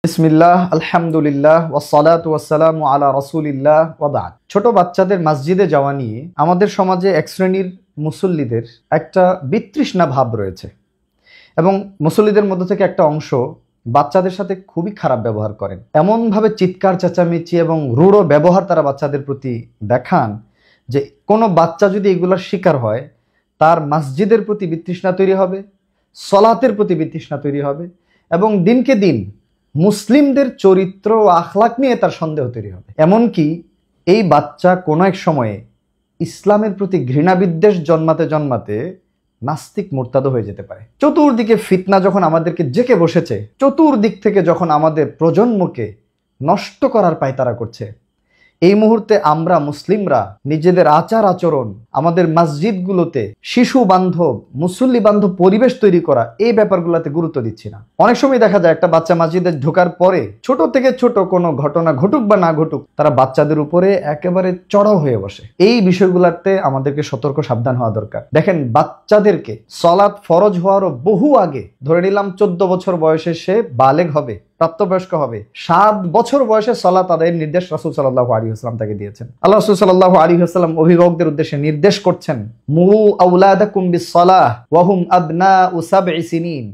বিসমিল্লাহ আলহামদুলিল্লাহ ওয়াসসালাতু ওয়াসসালামু আলা রাসূলিল্লাহ ওয়া বা'দ। ছোট বাচ্চাদের মসজিদে যাওয়া নিয়ে আমাদের সমাজে এক শ্রেণীর মুসল্লিদের একটা বিতৃষ্ণা ভাব রয়েছে এবং মুসল্লিদের মধ্য থেকে একটা অংশ বাচ্চাদের সাথে খুবই খারাপ ব্যবহার করেন। এমনভাবে চিৎকার চেঁচামেচি এবং রূঢ় ব্যবহার তারা বাচ্চাদের প্রতি দেখান যে কোনো বাচ্চা যদি এগুলোর শিকার হয় তার মসজিদের প্রতি বিতৃষ্ণা তৈরি হবে, সলাতের প্রতি বিতৃষ্ণা তৈরি হবে এবং দিনকে দিন মুসলিমদের চরিত্র ও আখলাক নিয়ে তার সন্দেহ তৈরি হবে। এমনকি এই বাচ্চা কোনো এক সময়ে ইসলামের প্রতি ঘৃণা বিদ্বেষ জন্মাতে জন্মাতে নাস্তিক মুরতাদ হয়ে যেতে পারে। চতুর্দিকে ফিতনা যখন আমাদেরকে জেঁকে বসেছে, চতুর্দিক থেকে যখন আমাদের প্রজন্মকে নষ্ট করার পায়তারা করছে, এই মুহূর্তে আমরা মুসলিমরা নিজেদের আচার আচরণ, আমাদের মসজিদগুলোতে শিশু বান্ধব মুসল্লি বান্ধব পরিবেশ তৈরি করা, এই ব্যাপারগুলোতে গুরুত্ব দিচ্ছি না। অনেক সময় দেখা যায় একটা বাচ্চা মসজিদে ঢোকার পরে ছোট থেকে ছোট কোনো ঘটনা ঘটুক বা না ঘটুক, তারা বাচ্চাদের উপরে একেবারে চড়াও হয়ে বসে। এই বিষয়গুলোতে আমাদেরকে সতর্ক সাবধান হওয়া দরকার। দেখেন, বাচ্চাদেরকে সলাত ফরজ হওয়ারও বহু আগে, ধরে নিলাম 14 বছর বয়সে সে বালেগ হবে, প্রাপ্তবয়স্ক হবে, 7 বছর বয়সে সালাত আদায়ের নির্দেশ রাসূল সাল্লাল্লাহু আলাইহি ওয়াসাল্লাম তাকে দিয়েছেন। আল্লাহ রাসূল সাল্লাল্লাহু আলাইহি ওয়াসাল্লাম অভিভাবকদের উদ্দেশ্যে নির্দেশ করছেন, মুরু আওলাদাকুম বিস-সালাহ ওয়া হুম আবনাউ 7 সিনিন।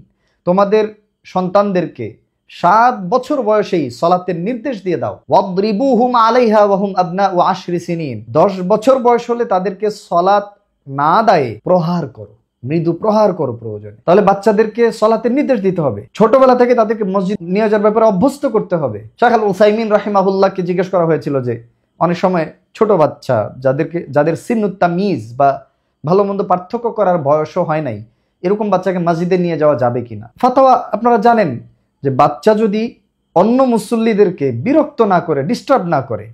তোমাদের সন্তানদেরকে 7 বছর বয়সেই সালাতের নির্দেশ দিয়ে দাও। ওয়াদরিবুহুম আলাইহা ওয়া হুম আবনাউ 10 সিনিন। 10 বছর বয়স হলে তাদেরকে সালাত না আদায়ে প্রহার করো, মৃদু প্রহার করো প্রয়োজনে। তাহলে বাচ্চাদেরকে সলাতের নির্দেশ দিতে হবে, ছোটবেলা থেকে তাদেরকে মসজিদ নিয়ে যাওয়ার ব্যাপারে অভ্যস্ত করতে হবে। শাইখ আল উসাইমিন রাহিমাহুল্লাহকে জিজ্ঞেস করা হয়েছিল যে অনেক সময় ছোট বাচ্চা যাদের সিন্নুত তামিজ বা ভালো মন্দ পার্থক্য করার বয়সও হয় নাই, এরকম বাচ্চাকে মসজিদে নিয়ে যাওয়া যাবে কিনা। ফাতোয়া আপনারা জানেন যে বাচ্চা যদি অন্য মুসল্লিদেরকে বিরক্ত না করে, ডিস্টার্ব না করে,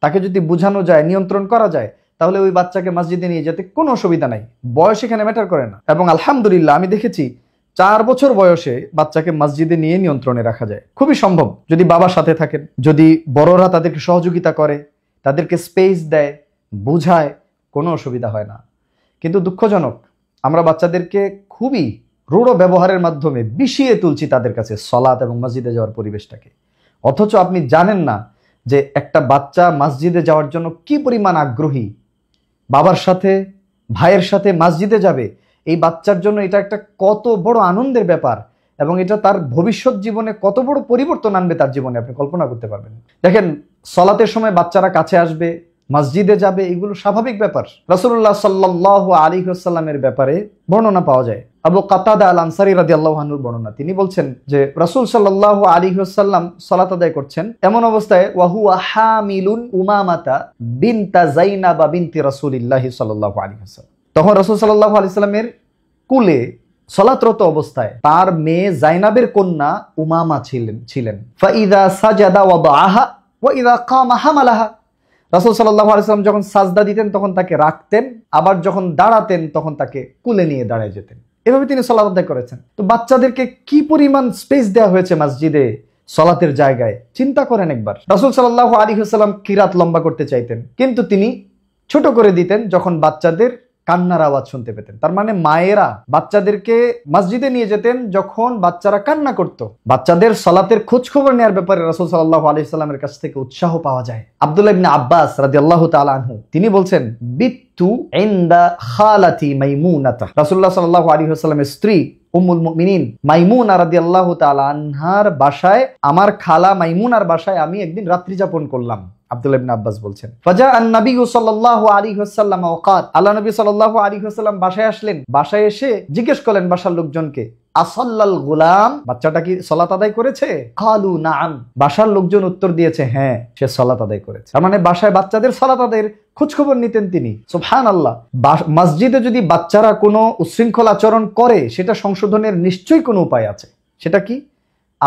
তাকে যদি বোঝানো যায়, নিয়ন্ত্রণ করা যায়, তাহলে ওই বাচ্চাকে মসজিদে নিয়ে যেতে কোনো অসুবিধা নাই। বয়স এখানে ম্যাটার করে না। এবং আলহামদুলিল্লাহ আমি দেখেছি 4 বছর বয়সে বাচ্চাকে মসজিদে নিয়ে নিয়ন্ত্রণে রাখা যায়। খুবই সম্ভব, যদি বাবার সাথে থাকেন, যদি বড়রা তাদেরকে সহযোগিতা করে, তাদেরকে স্পেস দেয়, বুঝায়, কোনো অসুবিধা হয় না। কিন্তু দুঃখজনক, আমরা বাচ্চাদেরকে খুবই রূঢ় ব্যবহারের মাধ্যমে বিষিয়ে তুলছি তাদের কাছে সলাত এবং মসজিদে যাওয়ার পরিবেশটাকে। অথচ আপনি জানেন না যে একটা বাচ্চা মসজিদে যাওয়ার জন্য কি পরিমাণ আগ্রহী, বাবার সাথে ভাইয়ের সাথে মসজিদে যাবে। এই বাচ্চার জন্য এটা একটা কত বড় আনন্দের ব্যাপার এবং এটা তার ভবিষ্যৎ জীবনে কত বড় পরিবর্তন আনবে তার জীবনে, আপনি কল্পনা করতে পারবেন। দেখেন, সলাতের সময় বাচ্চারা কাছে আসবে, মসজিদে যাবে, এগুলো স্বাভাবিক ব্যাপার। রাসূলুল্লাহ সাল্লাল্লাহু আলাইহি ওয়াসাল্লামের ব্যাপারে বর্ণনা পাওয়া যায়। আবু কাতাদা আল আনসারী রাদিয়াল্লাহু আনহুর বর্ণনা। তিনি বলছেন যে রাসূল সাল্লাল্লাহু আলাইহি ওয়াসাল্লাম সালাত আদায় করছেন, এমন অবস্থায় ওয়া হুয়া হামিলুন উমামাতা বিনতা যায়নাব বিনতি রাসূলিল্লাহি সাল্লাল্লাহু আলাইহি ওয়াসাল্লাম। তখন রাসূল সাল্লাল্লাহু আলাইহি ওয়াসাল্লামের কুলে সালাতরত অবস্থায় তার মেয়ে যায়নাবের কন্যা উমামা ছিলেন। ফাইদা সাজাদা ওয়াদাআহা ওয়া ইযা কামা হামালাহা। রাসূল সাল্লাল্লাহু আলাইহি ওয়াসাল্লাম যখন সাজদা দিতেন তখন তাকে রাখতেন, আবার যখন দাঁড়াতেন তখন তাকে কুলে নিয়ে দাঁড়ায় যেতেন। এভাবে তিনি সালাত আদায় করেছেন। তো বাচ্চাদেরকে কি পরিমাণ স্পেস দেওয়া হয়েছে মসজিদে সালাতের জায়গায়, চিন্তা করেন একবার। রাসূল সাল্লাল্লাহু আলাইহি ওয়াসাল্লাম কিরাত লম্বা করতে চাইতেন, কিন্তু তিনি ছোট করে দিতেন যখন বাচ্চাদের কান্নার আওয়াজ শুনতে পেতেন। তার মানে মায়েরা বাচ্চাদেরকে মসজিদে নিয়ে যেতেন যখন বাচ্চারা কান্না করত। বাচ্চাদের সালাতের খোঁজ খবর নেওয়ার ব্যাপারে রাসূল সাল্লাল্লাহু আলাইহি ওয়াসাল্লামের কাছ থেকে উৎসাহ পাওয়া যায়। আব্দুল্লাহ ইবনে আব্বাস রাদিয়াল্লাহু তাআলা আনহু তিনি বলছেন, বিতু ইনদা খালাতি মাইমুনাতা। রাসূলুল্লাহ সাল্লাল্লাহু আলাইহি ওয়াসাল্লামের স্ত্রী উম্মুল মুমিনিন মাইমুনা রাদিয়াল্লাহু তাআলা আনহার বাসায়, আমার খালা মাইমুনার বাসায় আমি একদিন রাত্রি যাপন করলাম। আব্দুল্লাহ ইবনে আব্বাস বলছেন, ফাজা আন-নবী সাল্লাল্লাহু আলাইহি ওয়াসাল্লাম ওয়াকাত। আল্লাহ নবী সাল্লাল্লাহু আলাইহি ওয়াসাল্লাম বাসায় আসলেন। বাসায় এসে জিজ্ঞেস করলেন বাসার লোকজনকে, আসাল্লাল গুলাম, বাচ্চাটা কি সালাত আদায় করেছে? কালু নাআম। বাসার লোকজন উত্তর দিয়েছে, হ্যাঁ, সে সালাত আদায় করেছে। তার মানে বাসায় বাচ্চাদের সালাত আদায়ের খোঁজ খবর নিতেন তিনি। সুবহানাল্লাহ। মসজিদে যদি বাচ্চারা কোনো উচ্ছৃঙ্খল আচরণ করে, সেটা সংশোধনের নিশ্চয়ই কোনো উপায় আছে। সেটা কি?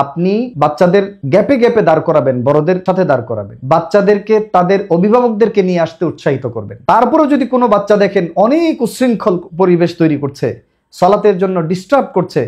আপনি বাচ্চাদের গ্যাপে গ্যাপে দাঁড় করাবেন, বড়দের সাথে দাঁড় করাবেন, বাচ্চাদেরকে তাদের অভিভাবকদেরকে নিয়ে আসতে উৎসাহিত করবেন। তারপরেও যদি কোনো বাচ্চা দেখেন অনেক উচ্ছৃঙ্খল পরিবেশ তৈরি করছে, সালাতের জন্য ডিস্টার্ব করছে,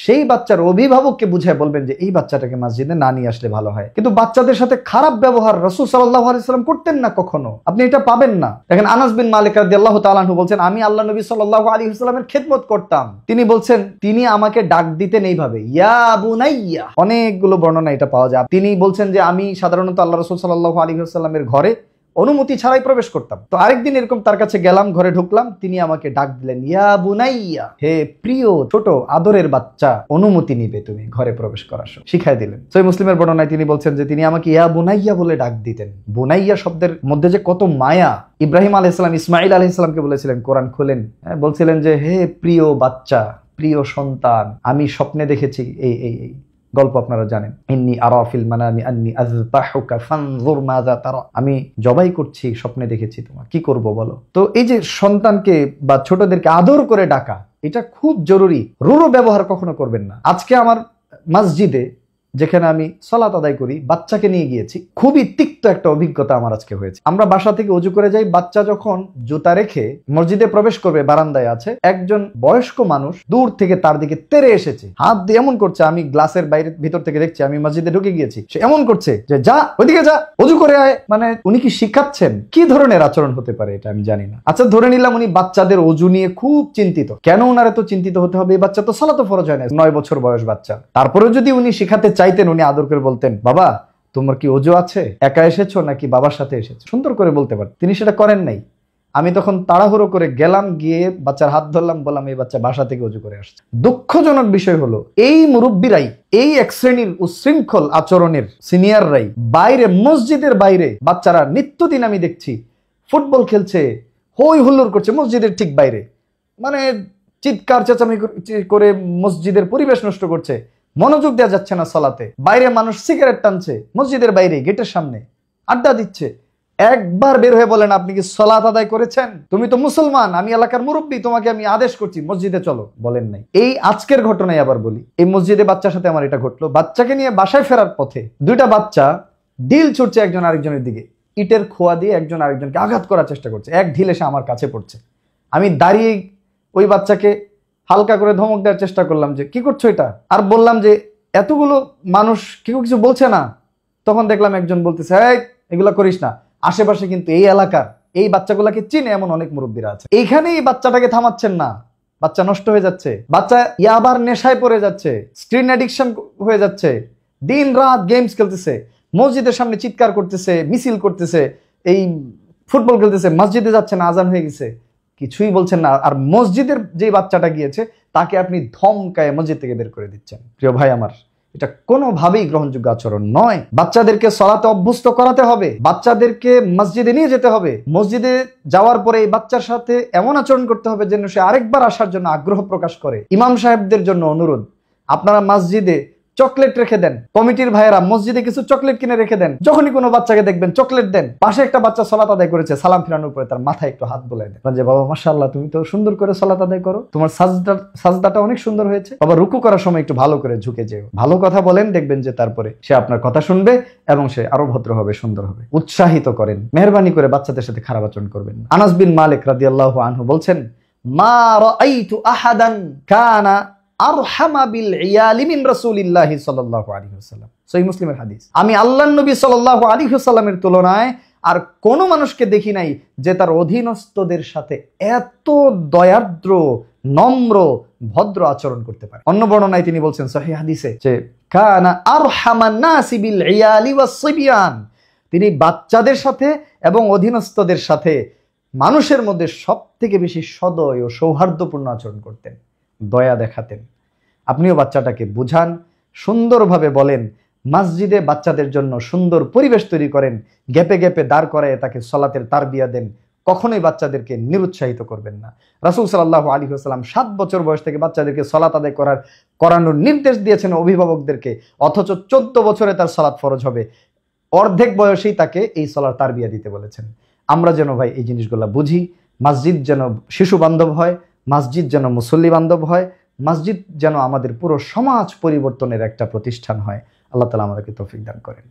সেই বাচ্চার অভিভাবককে বুঝায় বলবেন যে এই বাচ্চাটাকে মসজিদে না নিয়ে আসলে ভালো হয়। কিন্তু বাচ্চাদের সাথে খারাপ ব্যবহার রাসূল সাল্লাল্লাহু আলাইহি ওয়াসাল্লাম করতেন না কখনো, আপনি এটা পাবেন না। দেখেন আনাস বিন মালিক রাদিয়াল্লাহু তাআলা আনহু বলছেন, আমি আল্লাহ নবী সাল্লাল্লাহু আলাইহি ওয়াসাল্লামের খেদমত করতাম। তিনি বলছেন, তিনি আমাকে ডাক দিতেন এইভাবে, ইয়া বুনাইয়া। অনেকগুলো বর্ণনা এটা পাওয়া যায়। তিনি বলছেন যে আমি সাধারণত আল্লাহ রাসূল সাল্লাল্লাহু আলাইহি ওয়াসাল্লামের ঘরে অনুমতি ছাড়াই প্রবেশ করতাম। তো আরেকদিন এরকম তার কাছে গেলাম, ঘরে ঢুকলাম, তিনি আমাকে ডাক দিলেন, ইয়া বুনাইয়া, হে প্রিয় ছোট আদরের বাচ্চা, অনুমতি নিবে তুমি ঘরে প্রবেশ করার সময়, শিখাই দিলেন। সহিহ মুসলিমের বর্ণনায় তিনি বলছেন যে তিনি আমাকে ইয়া বুনাইয়া বলে ডাক দিতেন। বুনাইয়া শব্দের মধ্যে যে কত মায়া। ইব্রাহিম আলাইহিস সালাম ইসমাঈল আলাইহিস সালামকে বলেছিলেন, কোরআন খোলেন, বলছিলেন যে হে প্রিয় বাচ্চা, প্রিয় সন্তান, আমি স্বপ্নে দেখেছি এই গল্প আপনারা জানেন, ইন্নী আরা ফিল মানামি আন্নী আযবাহুকা ফানজুর মাযা তারা, আমি জবাই করছি, স্বপ্নে দেখেছি তোমার, কি করব বলো। তো এই যে সন্তানকে বা ছোটদেরকে আদর করে ডাকা, এটা খুব জরুরি। রূঢ় ব্যবহার কখনো করবেন না। আজকে আমার মসজিদে যেখানে আমি সালাত আদায় করি, বাচ্চাকে নিয়ে গিয়েছি, খুবই তিক্ত একটা অভিজ্ঞতা আমার আজকে হয়েছে। আমরা বাসা থেকে ওযু করে যাই, বাচ্চা যখন জুতা রেখে মসজিদে প্রবেশ করবে, বারান্দায় আছে, একজন বয়স্ক মানুষ দূর থেকে তার দিকে তেড়ে এসেছে, হাত দিয়ে এমন করছে, আমি গ্লাসের বাইরে ভিতর থেকে দেখছি, আমি মসজিদে ঢুকে গিয়েছি, সে এমন করছে যে যা ওইদিকে যা, ওযু করে আয়। মানে উনি কি শিখাচ্ছেন? কি ধরনের আচরণ হতে পারে এটা আমি জানি না। আচ্ছা ধরে নিলাম উনি বাচ্চাদের ওযু নিয়ে খুব চিন্তিত। কেন উনার এত চিন্তিত হতে হবে? এই বাচ্চা তো সালাত ফরজ হয় না, 9 বছর বয়স বাচ্চা। তারপরেও যদি উনি শিখাতে চাইতেন, উনি আদর করে বলতেন, বাবা তোমার কি ওযু আছে? একা এসেছো নাকি বাবার সাথে এসেছো? সুন্দর করে বলতে পারতেন। তিনি সেটা করেন নাই। আমি তখন তাড়াহুড়ো করে গেলাম, গিয়ে বাচ্চার হাত ধরলাম, বললাম এই বাচ্চা বাসা থেকে ওযু করে আসছে। দুঃখজনক বিষয় হলো, এই মুরব্বীরাই, এই এক শ্রেণীর উচ্ছৃঙ্খল আচরণের সিনিয়ররাই বাইরে, মসজিদের বাইরে বাচ্চারা নিত্যদিন আমি দেখছি ফুটবল খেলছে, হই হুল্লোড় করছে মসজিদের ঠিক বাইরে, মানে চিৎকার চেঁচামেচি করে মসজিদের পরিবেশ নষ্ট করছে, মনোযোগ দেওয়া যাচ্ছে না সালাতে। বাইরে মানুষ সিগারেট টানছে, মসজিদের বাইরে গেটের সামনে আড্ডা দিচ্ছে। একবার বের হয়ে বলেন, আপনি কি সালাত আদায় করেছেন? তুমি তো মুসলমান, আমি এলাকার মুরব্বী, তোমাকে আমি আদেশ করছি মসজিদে চলো, বলেন নাই। এই আজকের ঘটনায় আবার বলি, এই মসজিদে বাচ্চার সাথে আমার এটা ঘটলো। বাচ্চাকে নিয়ে বাসায় ফেরার পথে দুইটা বাচ্চা ঢিল ছুটছে একজন আরেকজনের দিকে, ইটের খোয়া দিয়ে একজন আরেকজনকে আঘাত করার চেষ্টা করছে। এক ঢিল এসে আমার কাছে পড়ছে, আমি দাঁড়িয়ে ওই বাচ্চাকে হালকা করে ধমক দেওয়ার চেষ্টা করলাম যে কি করছো এটা, আর বললাম যে এতগুলো মানুষ কেউ কিছু বলছে না। তখন দেখলাম একজন বলতেছে, এই এগুলা করিস না। আশেপাশে কিন্তু এই এলাকার এই বাচ্চাগুলাকে চিনে এমন অনেক মুরব্বীরা আছে। এইখানে এই বাচ্চাটাকে থামাচ্ছেন না, বাচ্চা নষ্ট হয়ে যাচ্ছে, বাচ্চা ইয়াবার নেশায় পড়ে যাচ্ছে, স্ক্রিন অ্যাডিকশন হয়ে যাচ্ছে, দিন রাত গেমস খেলতেছে, মসজিদের সামনে চিৎকার করতেছে, মিছিল করতেছে, এই ফুটবল খেলতেছে, মসজিদে যাচ্ছে না, আজান হয়ে গেছে, কিছুই বলছেন না। আর মসজিদের যে বাচ্চাটা গিয়েছে তাকে আপনি ধমকায় মসজিদ থেকে বের করে দিচ্ছেন। প্রিয় ভাই আমার, এটা কোনোভাবেই গ্রহণযোগ্য আচরণ নয়। বাচ্চাদেরকে সালাতে অভ্যস্ত করাতে হবে, বাচ্চাদেরকে মসজিদে নিয়ে যেতে হবে। মসজিদে যাওয়ার পরে এই বাচ্চার সাথে এমন আচরণ করতে হবে যেন সে আরেকবার আসার জন্য আগ্রহ প্রকাশ করে। ইমাম সাহেবদের জন্য অনুরোধ, আপনারা মসজিদে চকলেট রেখে দেন। কমিটির ভাইয়েরা মসজিদে কিছু চকলেট কিনে রেখে দেন। যখনই কোনো বাচ্চাকে দেখবেন চকলেট দেন। পাশে একটা বাচ্চা সালাত আদায় করেছে, সালাম ফিরানোর পরে তার মাথায় একটু হাত বোলাই দেন, যে বাবা মাশাআল্লাহ তুমি তো সুন্দর করে সালাত আদায় করো, তোমার সাজদাটা অনেক সুন্দর হয়েছে, বাবা রুকু করার সময় একটু ভালো করে ঝুঁকে যেও। ভালো কথা বলেন, দেখবেন যে তারপরে সে আপনার কথা শুনবে এবং সে আরো ভদ্র হবে, সুন্দর হবে। উৎসাহিত করেন, মেহরবানি করে বাচ্চাদের সাথে খারাপ আচরণ করবেন না। আনাস বিন মালিক রাদিয়াল্লাহু আনহু বলছেন, মা রাআইতু আহাদান কানা আরহামা বিল ইয়ালি মিন রাসূলিল্লাহি সাল্লাল্লাহু আলাইহি ওয়াসাল্লাম। সহিহ মুসলিমের হাদিস। আমি আল্লাহর নবী সাল্লাল্লাহু আলাইহি ওয়াসাল্লামের তুলনায় আর কোন মানুষকে দেখি নাই যে তার অধীনস্থদের সাথে এত দয়ার্দ্র, নম্র, ভদ্র আচরণ করতে পারে। অন্য বর্ণনায় তিনি বলছেন সহিহ হাদিসে যে কানা আরহামান নাসি বিল ইয়ালি ওয়াস সিবিয়ান, তিনি বাচ্চাদের সাথে এবং অধীনস্থদের সাথে মানুষের মধ্যে সবথেকে বেশি সদয় ও সৌহার্দ্যপূর্ণ আচরণ করতেন, দয়া দেখাতেন। আপনিও বাচ্চাটাকে বুঝান, সুন্দরভাবে বলেন, মসজিদে বাচ্চাদের জন্য সুন্দর পরিবেশ তৈরি করেন, গ্যাপে গ্যাপে দাঁড় করায় তাকে সালাতের তারবিয়া দেন। কখনোই বাচ্চাদেরকে নিরুৎসাহিত করবেন না। রাসূল সাল্লাল্লাহু আলাইহি ওয়াসাল্লাম 7 বছর বয়স থেকে বাচ্চাদেরকে সালাত আদায় করানোর নির্দেশ দিয়েছেন অভিভাবকদেরকে, অথচ 14 বছরে তার সালাত ফরজ হবে। অর্ধেক বয়সেই তাকে এই সালাত তারবিয়া দিতে বলেছেন। আমরা যেন ভাই এই জিনিসগুলো বুঝি, মসজিদ যেন শিশু বান্ধব হয়, মসজিদ যেন মুসল্লি বান্ধব হয়, মসজিদ যেন আমাদের পুরো সমাজ পরিবর্তনের একটা প্রতিষ্ঠান হয়। আল্লাহ তাআলা আমাদেরকে তৌফিক দান করেন।